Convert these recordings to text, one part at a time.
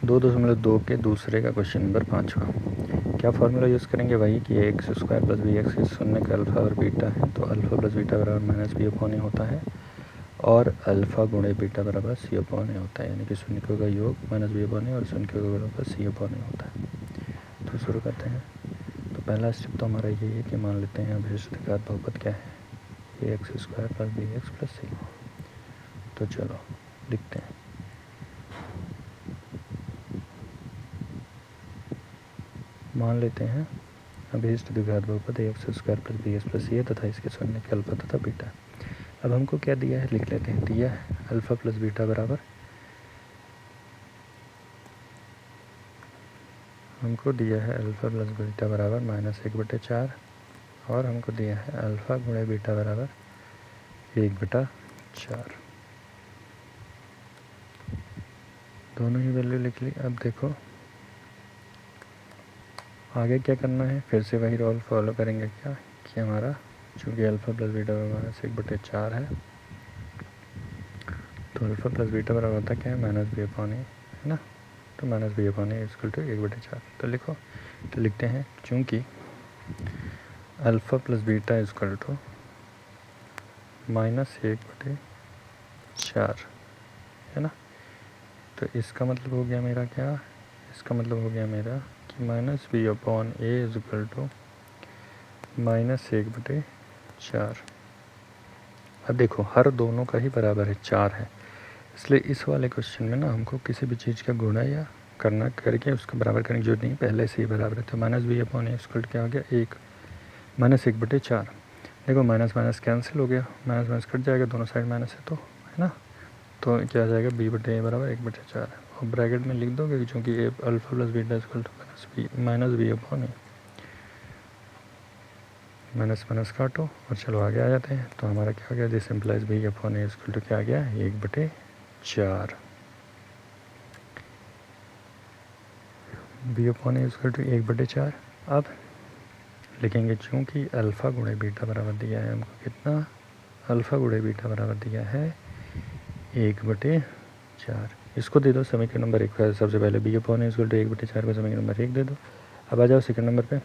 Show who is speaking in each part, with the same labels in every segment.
Speaker 1: 2.2 के दूसरे का क्वेश्चन नंबर 5वां। क्या फार्मूला यूज़ करेंगे? वही कि X square plus B X के शून्य का अल्फ़ा और बीटा है, तो अल्फ़ा प्लस बीटा बराबर माइनस बी अपॉन ए होता है और अल्फ़ा गुणे बीटा बराबर सी अपॉन ए होता है, यानी कि शून्य का योग माइनस बी अपॉन ए और शून्य का बराबर सी अपॉन ए होता है। तो शुरू करते हैं। तो पहला स्टेप तो हमारा ये है कि मान लेते हैं अभिष्ट घात बहुपद क्या है, A X square plus B X plus C. तो चलो लिखते हैं। मान लेते हैं अभिष्ट द्विघात बहुपद A X square plus B X plus C है तथा इसके शून्य के अल्फा तथा बीटा। अब हमको क्या दिया है लिख लेते हैं। दिया है अल्फ़ा प्लस बीटा बराबर, हमको दिया है अल्फ़ा प्लस बीटा बराबर -1/4 और हमको दिया है अल्फ़ा गुणे बीटा बराबर 1/4। दोनों ही वैल्यू लिख ली। अब देखो आगे क्या करना है, फिर से वही रोल फॉलो करेंगे क्या कि हमारा चूँकि अल्फ़ा प्लस बीटा बराबर -1/4 है, तो अल्फ़ा प्लस बीटा बराबर होता क्या है माइनस बी अपॉन ए, है ना। तो minus B upon A equal to 1/4। तो लिखो, तो लिखते हैं चूँकि alpha plus beta equal to -1/4 है ना। तो इसका मतलब हो गया मेरा क्या, इसका मतलब हो गया मेरा कि minus B upon A is equal to -1/4। अब देखो हर दोनों का ही बराबर है 4 है, इसलिए इस वाले क्वेश्चन में ना हमको किसी भी चीज़ का गुणा या करना करके उसका बराबर करने की जरूरत नहीं, पहले से ही बराबर है। तो minus B upon A equal क्या हो गया 1 -1/4। देखो माइनस माइनस कैंसिल हो गया, माइनस माइनस कट जाएगा, दोनों साइड माइनस है तो, है ना। तो क्या आ जाएगा b/a बराबर 1/4। और ब्रैकेट में लिख दोगे क्योंकि A alpha plus beta equal to minus B upon A, minus minus काटो और चलो आगे आ जाते हैं। तो हमारा क्या हो गया, this implies B upon A equal to क्या आ गया 1/4। B upon A equal to 1/4। अब लिखेंगे चूँकि अल्फ़ा गुणे बीटा बराबर दिया है हमको कितना, अल्फ़ा गुणे बीटा बराबर दिया है 1/4। इसको दे दो समीकरण नंबर 1 का। सबसे पहले B upon A equal to 1/4 को समीकरण नंबर 1 दे दो। अब आ जाओ सेकंड नंबर पे।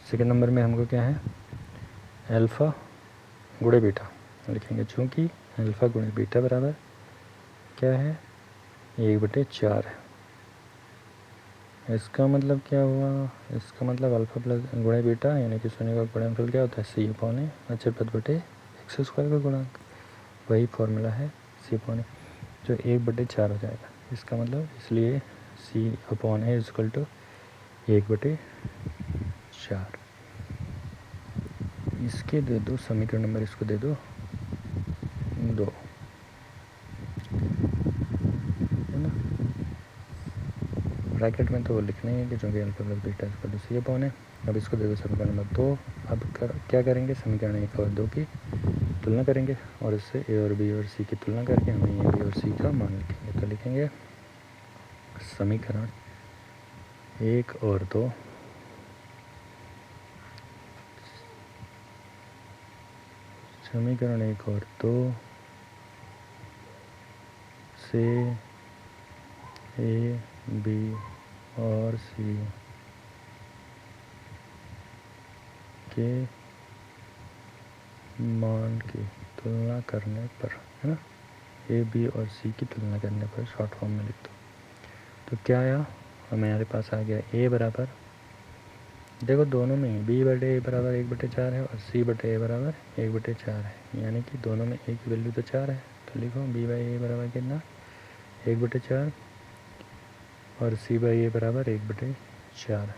Speaker 1: सेकंड नंबर में हमको क्या है, अल्फ़ा गुणे बीटा लिखेंगे चूँकि अल्फ़ा गुणे बीटा बराबर क्या है 1/4 है। इसका मतलब क्या हुआ, इसका मतलब अल्फ़ा प्लस गुणे बीटा यानी कि शून्य का गुणनफल क्या होता है सी अपॉन ए अचर पद बटे एक्स स्क्वायर का गुणांक, वही फॉर्मूला है सी अपॉन ए जो 1/4 हो जाएगा। इसका मतलब इसलिए सी अपॉन ए इक्वल टू 1/4। इसके दे दो समीकरण नंबर, इसको दे दो 2, है ना। ब्रैकेट में तो लिखना ही है कि चूँकि alpha plus beta equal to C upon है। अब इसको दे दो समीकरण नंबर 2। अब क्या करेंगे, समीकरण 1 और 2 की तुलना करेंगे और इससे ए और बी और सी की तुलना करके हमें ए बी और सी का मान लिखेंगे। तो लिखेंगे समीकरण 1 और 2 समीकरण 1 और 2 से ए बी और सी के मान की तुलना करने पर, है ना, ए बी और सी की तुलना करने पर शॉर्ट फॉर्म में लिख दो। तो क्या आया हमारे पास आ गया ए बराबर, देखो दोनों में ही b/a बराबर 1/4 है और c/a बराबर 1/4 है, यानी कि दोनों में a की वैल्यू तो 4 है। तो लिखो b/a बराबर कितना 1/4 और c/a बराबर 1/4 है।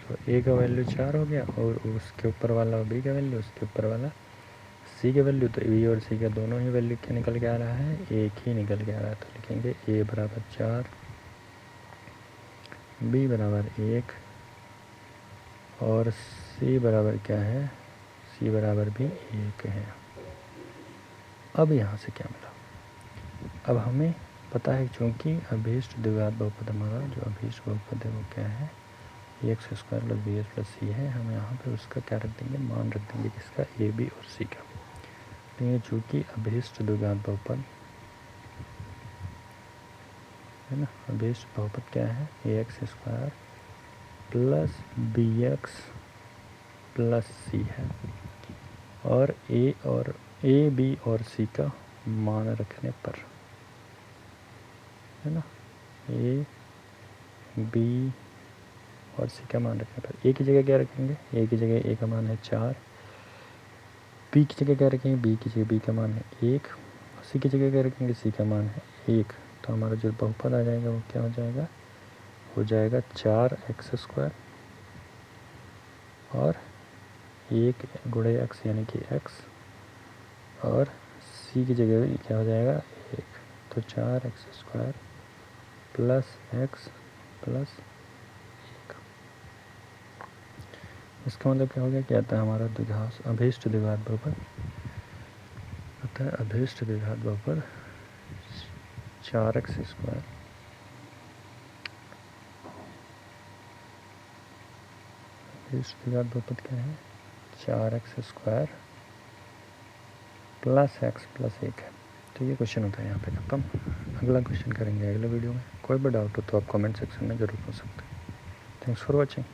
Speaker 1: तो a का वैल्यू 4 हो गया और उसके ऊपर वाला b का वैल्यू, उसके ऊपर वाला c का वैल्यू। तो b और c का दोनों ही वैल्यू क्या निकल के आ रहा है, एक ही निकल के आ रहा है। तो लिखेंगे a बराबर 4, b बराबर 1 और c बराबर क्या है, c बराबर भी 1 है। अब यहाँ से क्या मिला, अब हमें पता है चूँकि अभीष्ट द्विघात बहुपद हमारा जो अभीष्ट बहुपद है वो क्या है X square plus B S plus C है। हम यहाँ पे उसका क्या रख देंगे, मान रख देंगे किसका, ए बी और सी का। तो ये चूँकि अभीष्ट द्विघात बहुपद है ना। अभीष्ट बहुपद क्या है, A X square plus B X plus C है, और ए बी और सी का मान रखने पर, है ना, ए बी और सी का मान रखने पर ए की जगह क्या रखेंगे, ए की जगह ए का मान है 4, बी की जगह क्या रखेंगे, बी की जगह बी का मान है 1, सी की जगह क्या रखेंगे, सी का मान है 1। तो हमारा जो बहुपद आ जाएगा वो क्या हो जाएगा 4x² और 1 गुणे x यानी कि x, और सी की जगह क्या हो जाएगा 1। तो 4x² प्लस x प्लस 1। इसका मतलब क्या हो गया, क्या आता है हमारा अभीष्ट द्विघात बहुपद, आता है अभीष्ट द्विघात बहुपद 4x², अभीष्ट द्विघात बहुपद क्या है 4x² प्लस x प्लस 1 है। तो ये क्वेश्चन होता है यहाँ पे खत्म। अगला क्वेश्चन करेंगे अगले वीडियो में। कोई भी डाउट हो तो आप कमेंट सेक्शन में ज़रूर पूछ सकते हैं। Thanks for watching.